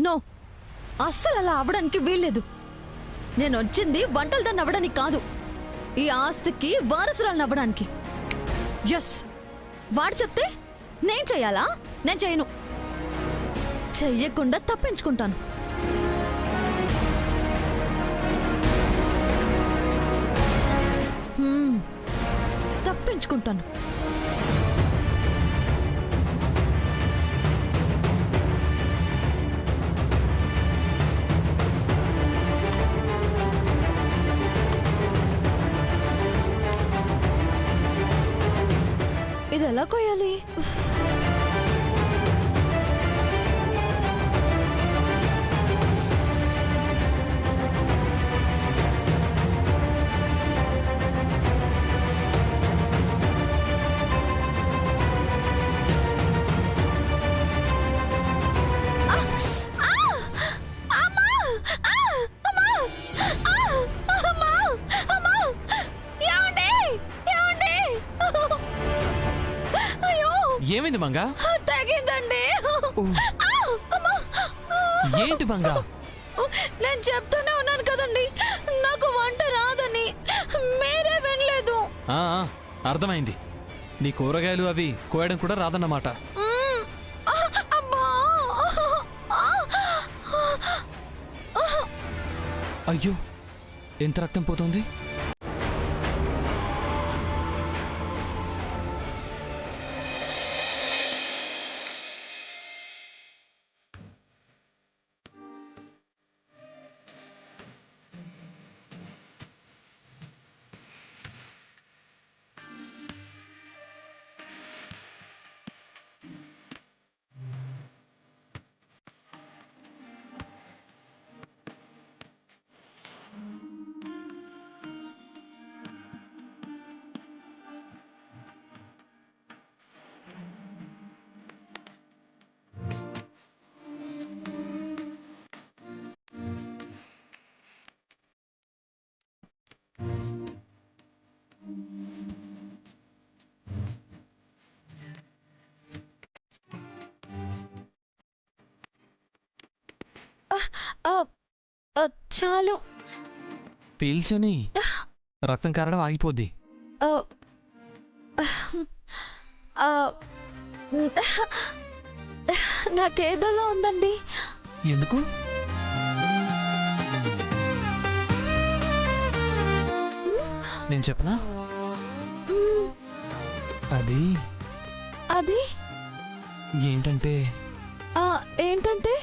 No, అస్సలు అలా అవ్వడానికి వీల్లేదు. నేను వచ్చింది వంటలు దాన్ని అవ్వడానికి కాదు, ఈ ఆస్తికి వారసురాలను అవ్వడానికి. ఎస్, వాడు చెప్తే నేను చెయ్యాలా? నేను చేయను. చెయ్యకుండా తప్పించుకుంటాను. తప్పించుకుంటాను. ఇది ఎలా కోయాలి? ఏమైంది మంగా? తగిందండి. ఏంటి మంగా? నేను చెప్తూనే ఉన్నాను కదండి, నాకు వంట రాదని. మీరే వినలేదు. అర్థమైంది. నీ కూరగాయలు అవి కోయడం కూడా రాదన్నమాట. అయ్యో, ఎంత రక్తం పోతుంది? చాలు. పీల్చని రక్తం కారడం ఆగిపోద్ది. నాకేదోలా ఉందండి. ఎందుకు? నేను చెప్పనా? అది అది ఏంటంటే ఏంటంటే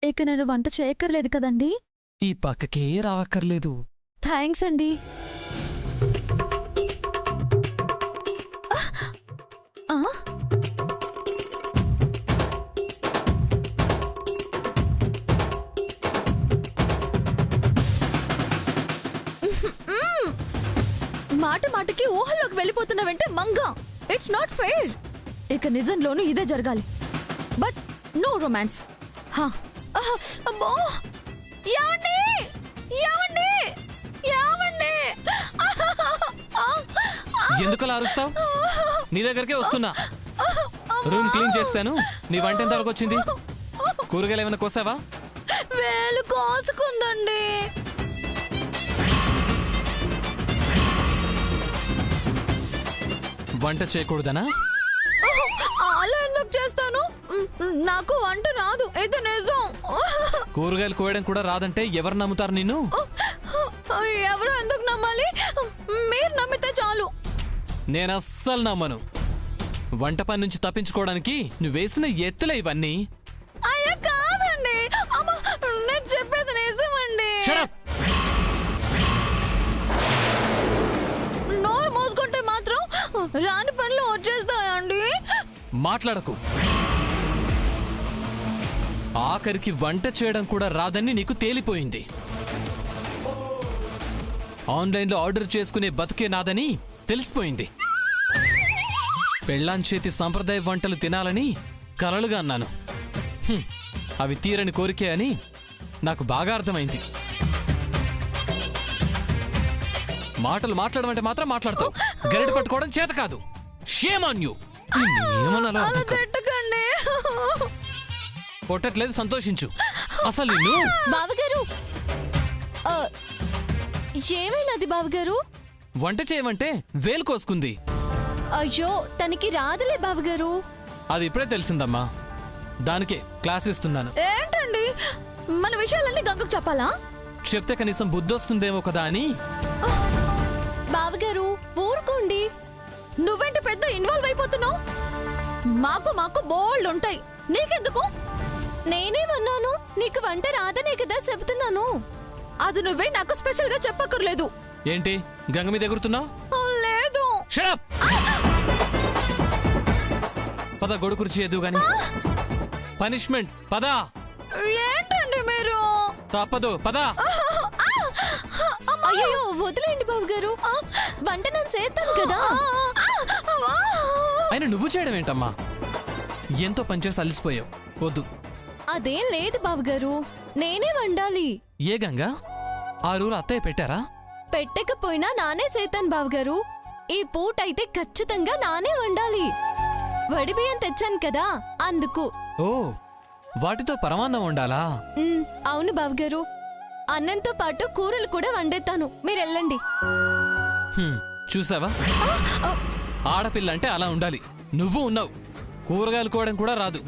ఇక నేను వంట చేయక్కర్లేదు కదండి? ఈ పక్కకే రావక్కర్లేదు. థ్యాంక్స్ అండి. ఆ? మాట మాటకి ఊహల్లోకి వెళ్ళిపోతున్నావంటే మంగా. It's not fair. ఇక నిజంలోనూ ఇదే జరగాలి. But no romance. అబ్బో, ఏమండి? ఏమండి? ఏమండి? ఎందుకలా అరుస్తావు? నీ దగ్గరకే వస్తున్నా. రూమ్ క్లీన్ చేస్తాను. నీ వంట ఎంత వరకు వచ్చింది? కూరగాయలు ఏమైనా కోసావా? వేలు కోసుకుందండి. వంట చేయకూడదనా? అలా ఎందుకు చేస్తాను? నాకు వంట రాదు, ఇది నిజం. కూరగాయలు కోయడం కూడా రాదంటే ఎవరు నమ్ముతారు నిన్ను? ఎవరు ఎందుకు నమ్మాలి? మీరు నమ్మితే చాలు. నేను అస్సలు నమ్మను. వంట పని నుంచి తప్పించుకోవడానికి నువ్వు వేసిన ఎత్తులే ఇవన్నీ. అయ్యా కాదండి, అమ్మా, నేను చెప్పేది నిజమండి. Shut up! నోరు మూసుకుంటే మాత్రం రాని పనులు వచ్చేస్తాయండి. మాట్లాడకు. ఆఖరికి వంట చేయడం కూడా రాదని నీకు తేలిపోయింది. ఆన్లైన్లో ఆర్డర్ చేసుకునే బతుకే నాదని తెలిసిపోయింది. పెళ్ళాం చేతి సంప్రదాయ వంటలు తినాలని కలలుగా అన్నాను. అవి తీరని కోరికే అని నాకు బాగా అర్థమైంది. మాటలు మాట్లాడమంటే మాత్రం మాట్లాడతావు. గరిట పట్టుకోవడం చేత కాదు. Shame on you. ఏమన్నాలో అలా తిట్టకండి. కొట్టట్లేదు, సంతోషించు. అసలు నిన్ను బావగారు, ఏమైనది బావగారు? వంట చేయమంటే వేలు కోసుకుంది. అయ్యో, తనకి రాదులే బావగారు. అది ఇప్పుడే తెలిసిందమ్మా. దానికే క్లాస్ ఇస్తున్నాను. ఏంటండి, మన విషయాలన్నీ గంగకు చెప్పాలా? చెప్తే కనీసం బుద్ధొస్తుందేమో కదా అని. బావగారు ఊరుకోండి. నువ్వేంటి పెద్ద ఇన్వాల్వ్ అయిపోతున్నావు? మాకు బోల్డ్ ఉంటాయి, నీకెందుకు? నేనేమన్నాను? నీకు వంట రాదనే కదా చెబుతున్నాను. అది నువ్వే నాకు స్పెషల్ గా చెప్పక్కర్లేదు. ఏంటి గంగ మీద ఎగురుతున్నావు? లేదు. Shut up! పద, గొడుగు కుర్చీ ఎద్దు గాని. పనిష్మెంట్ పద. ఏంటండి మీరు? తప్పదు, పద. అయ్యో వదిలేండి బావగారు, వంట నేను చేస్తాను కదా. అయినా నువ్వు చేయడం ఏంటమ్మా? ఎంతో పనిచేసి అలసిపోయావు. వద్దు. అదేం లేదు బావగారు, నేనే వండాలి. ఏ గంగా, ఆ రూలు అత్తయ్య పెట్టారా? పెట్టకపోయినా నానే చేతాను బావగారు. ఈ పూటైతే ఖచ్చితంగా నానే వండాలి. వడిబియ్యం తెచ్చాను కదా, అందుకు. ఓ, వాటితో పరమాన్నం వండాలా? అవును బావగారు. అన్నంతో పాటు కూరలు కూడా వండేతాను, మీరెళ్ళండి. చూసావా, ఆడపిల్ల అంటే అలా ఉండాలి. నువ్వు ఉన్నావు. కూరగాయలు కోవడం కూడా రాదు.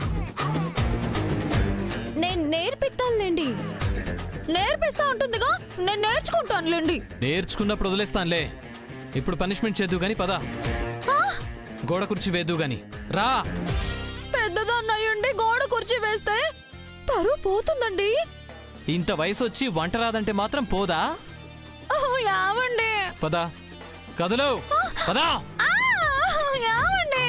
నేను నేర్పిస్తానులేండి. నేర్పిస్తా ఉంటుందిగా, నేను నేర్చుకుంటానులేండి. నేర్చుకున్నప్పుడు వదిలేస్తానులే. ఇప్పుడు పనిష్మెంట్ చేద్దు గాని పద. గోడ కుర్చీ వేద్దు గాని రా. పెద్దదన్నయ్యుండి గోడ కుర్చీ వేస్తే పరువు పోతుందండి. ఇంత వయసు వచ్చి వంట రాదంటే మాత్రం పోదా? యావండి, పద, కదలు, పదా. యావండి.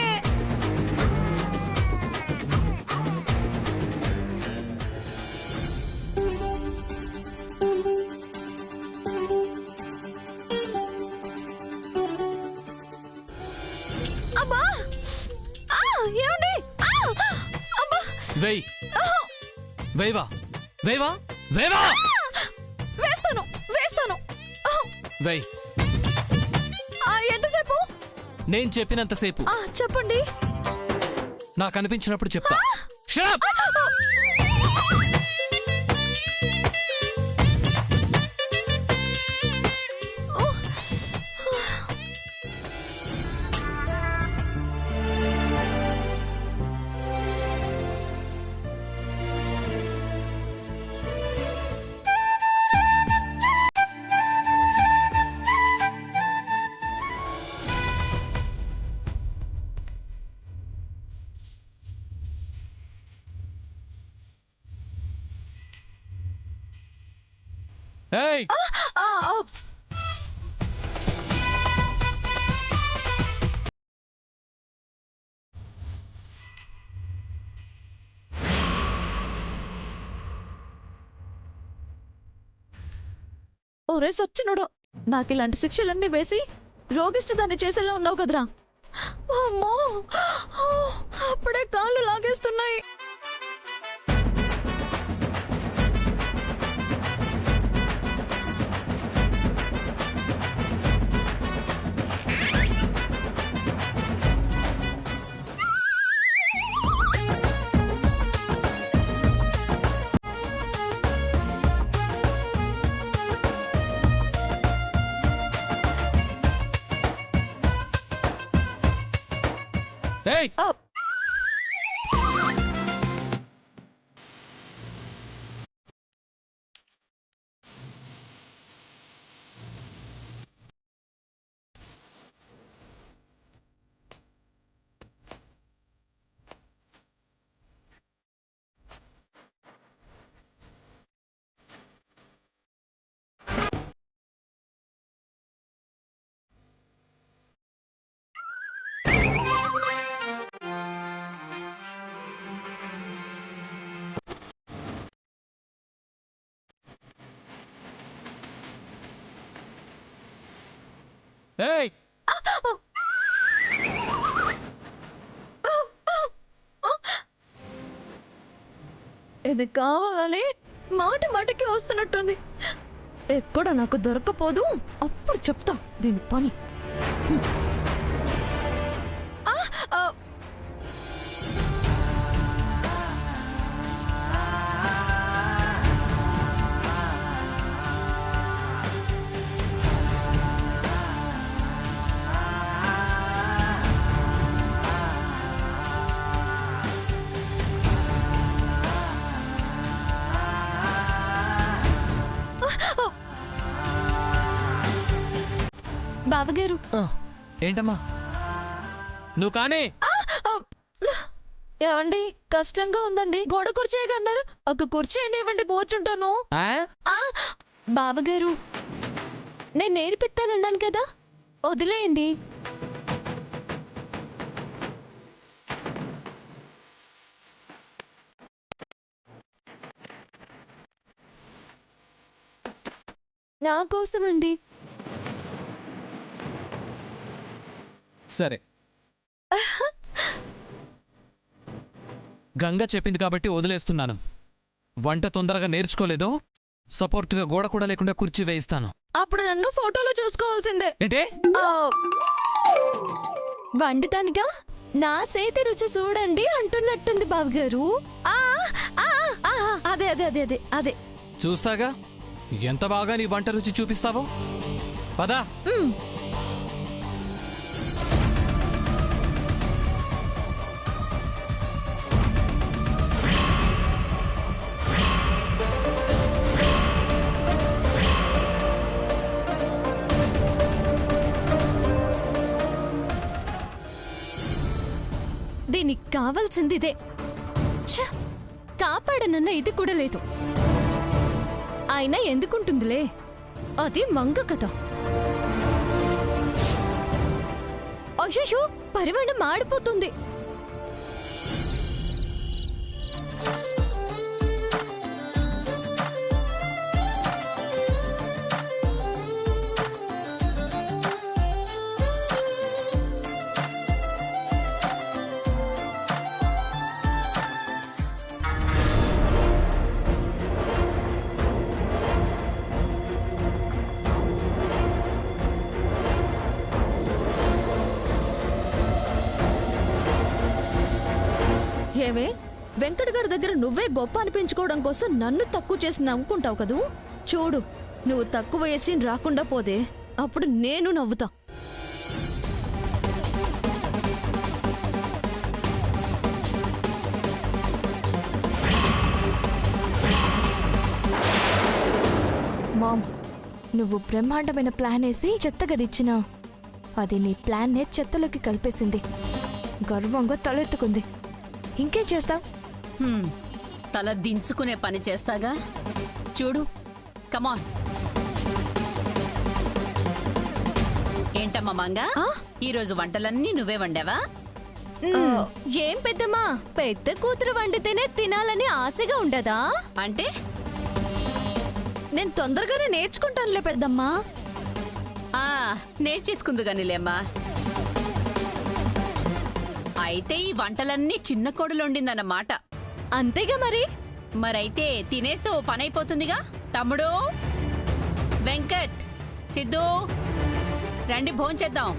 అబ్బా, ఏమండి? అబ్బా, వేయ్, వేవా, వేవా, వేవా. వేస్తాను వేస్తాను. వేయ్. ఎంతసేపు? నేను చెప్పినంతసేపు. చెప్పండి. నాకు అనిపించినప్పుడు చెప్తా. Shut up! ఏయ్ ఒరే సచ్చినోడు, నాకు ఇలాంటి శిక్షలన్నీ వేసి రోగిష్టి దాన్ని చేసేలా ఉన్నావు కదరా. అమ్మో, అప్పుడే కాళ్ళు లాగేస్తున్నాయి. ఏయ్ ఏయ్ ఇది కావాలని మాట మాటకి వస్తున్నట్టుంది. ఎక్కడ నాకు దొరకపోదు, అప్పుడు చెప్తా దీని పని. బావగారు, ఏంటమ్మా నువ్వు కానీ ఏమండి, కష్టంగా ఉందండి. గోడ కుర్చీగా అన్నారు, ఒక కుర్చీ ఇవ్వండి, కూర్చుంటాను. బావగారు, నేను నేర్పిస్తానన్నాను కదా, వదిలేయండి. నా కోసమండి. సరే గంగ చెప్పింది కాబట్టి వదిలేస్తున్నాను. వంట తొందరగా నేర్చుకోలేదో సపోర్ట్గా గోడ కూడా లేకుండా కుర్చీ వేయిస్తాను. అప్పుడు నన్ను ఫోటోలో చూసుకోవాల్సిందే. ఏంటే వండుతానుగా, నా చేతి రుచి చూడండి అంటున్నట్టుంది బావగారు. అదే అదే అదే అదే అదే చూస్తాగా ఎంత బాగా నీ వంట రుచి చూపిస్తావో. పదా దీనికి కావాల్సింది ఇదే. కాపాడనన్న ఇది కూడా లేదు. అయినా ఎందుకుంటుందిలే, అది మంగ కదా. అయ్యో, పరిమాణం మాడిపోతుంది. ఏమే, వెంకటగడ దగ్గర నువ్వే గొప్ప అనిపించుకోవడం కోసం నన్ను తక్కువ చేసి నవ్వుకుంటావు కదూ. చూడు, నువ్వు తక్కువ వేసి రాకుండా పోదే, అప్పుడు నేను నవ్వుతా. మామ్, నువ్వు బ్రహ్మాండమైన ప్లాన్ వేసి చెత్తగదిచ్చినా అది నీ ప్లాన్నే చెత్తలోకి కలిపేసింది. గర్వంగా తలెత్తుకుంది. ఇంకేం చేస్తావు? తల దించుకునే పని చేస్తాగా. చూడు, కమాన్. ఏంటమ్మా మంగ, ఈ రోజు వంటలన్నీ నువ్వే వండావా? ఏం పెద్దమ్మా, పెద్ద కూతురు వండితేనే తినాలని ఆశగా ఉండదా? అంటే నేను తొందరగానే నేర్చుకుంటానులే పెద్దమ్మా. నేర్చేసుకుందు గానిలేమ్మా. అయితే ఈ వంటలన్నీ చిన్న కోడలు వండిందన్నమాట. అంతేగా మరి. మరైతే తినేస్తూ పనైపోతుందిగా. తమ్ముడు, వెంకట్, సిద్ధు, రండి భోంచేద్దాం.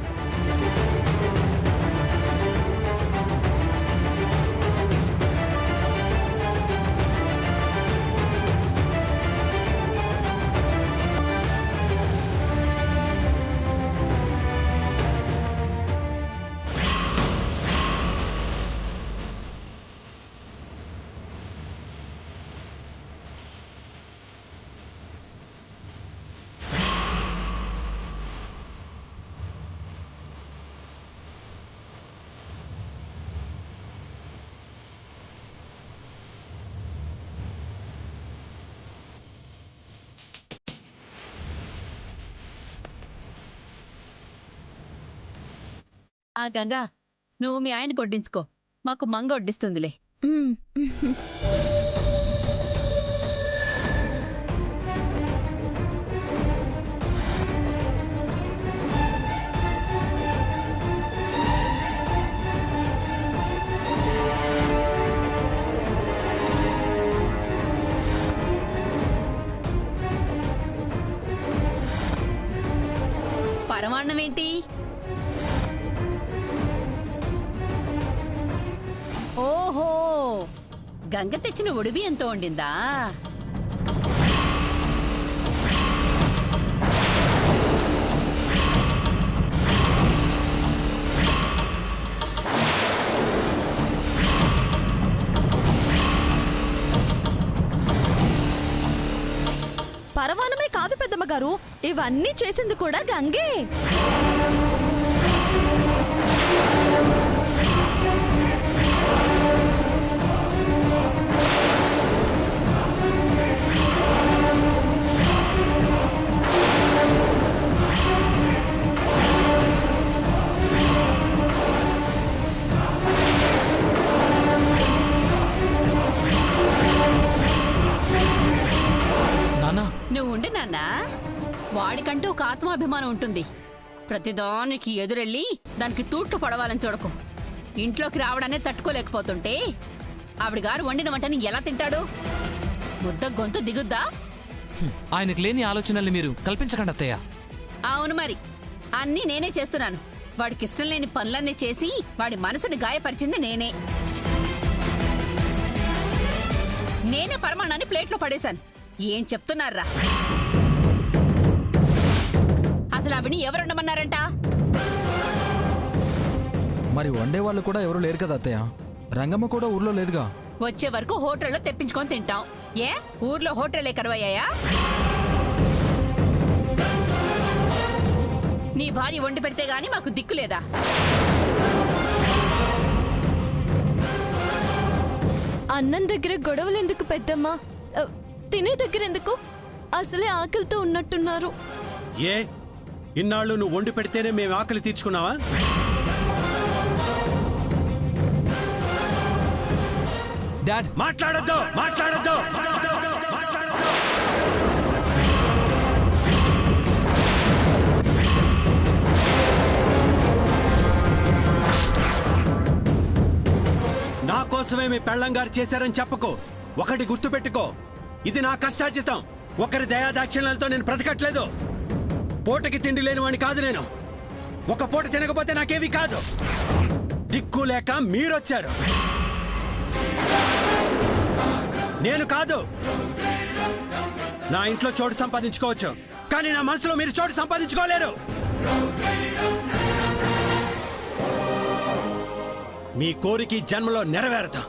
గంగా, నువ్వు మీ ఆయన కొడ్డించుకో, మాకు మంగ వడ్డిస్తుందిలే. పరమాన్నం ఏంటి? ఓహో, గంగ తెచ్చిన ఉడిబి ఎంతో వండిందా? పరమాన్నమే కాదు పెద్దమ్మ గారు, ఇవన్నీ చేసింది కూడా గంగే. నువ్వు ఉండి నాన్న, వాడికంటూ ఒక ఆత్మాభిమానం ఉంటుంది. ప్రతిదానికి ఎదురెళ్ళి దానికి తూట్లు పడవాలని చూడకు. ఇంట్లోకి రావడానే తట్టుకోలేకపోతుంటే ఆవిడ గారు వండిన వంటని ఎలా తింటాడు? ముద్ద గొంతు దిగుద్దా? ఆయనకు లేని ఆలోచనల్ని మీరు కల్పించకండి అత్తయ్య. అవును మరి, అన్నీ నేనే చేస్తున్నాను. వాడికి ఇష్టం లేని పనులన్నీ చేసి వాడి మనసుని గాయపరిచింది నేనే. నేనే పరమాణాన్ని ప్లేట్లో పడేశాను. ఏం చెప్తున్నారా? అసలు అవిని ఎవరు ఉండమన్నారంట? మరి వండే వాళ్ళు కూడా ఎవరు లేరు కదా అత్తయ్య. రంగమ్మ కూడా ఊర్లో లేదుగా. వచ్చే వరకు హోటల్లో తెప్పించుకొని తింటాం. ఏ ఊర్లో హోటలే కరువయ్యాయా? నీ భార్య వండి పెడితే గాని మాకు దిక్కు లేదా? అన్నం దగ్గర గొడవలు ఎందుకు పెద్దమ్మా? తినే దగ్గర ఎందుకు? అసలే ఆకలితో ఉన్నట్టున్నారు. ఏ ఇన్నాళ్ళు నువ్వు వండి పెడితేనే మేము ఆకలి తీర్చుకున్నావా? డాడ్, మాట్లాడొద్దు, మాట్లాడొద్దు. నా కోసమే మీ పెళ్ళం గారు చేశారని చెప్పుకో. ఒకటి గుర్తుపెట్టుకో, ఇది నా కష్టార్జితం. ఒకరి దయాదాక్షిణ్యాలతో నేను బ్రతకట్లేదు. పూటకి తిండి లేని వాడిని కాదు నేను. ఒక పూట తినకపోతే నాకేమీ కాదు. దిక్కు లేక మీరొచ్చారు, నేను కాదు. నా ఇంట్లో చోటు సంపాదించుకోవచ్చు, కానీ నా మనసులో మీరు చోటు సంపాదించుకోలేరు. మీ కోరిక జన్మలో నెరవేరదు.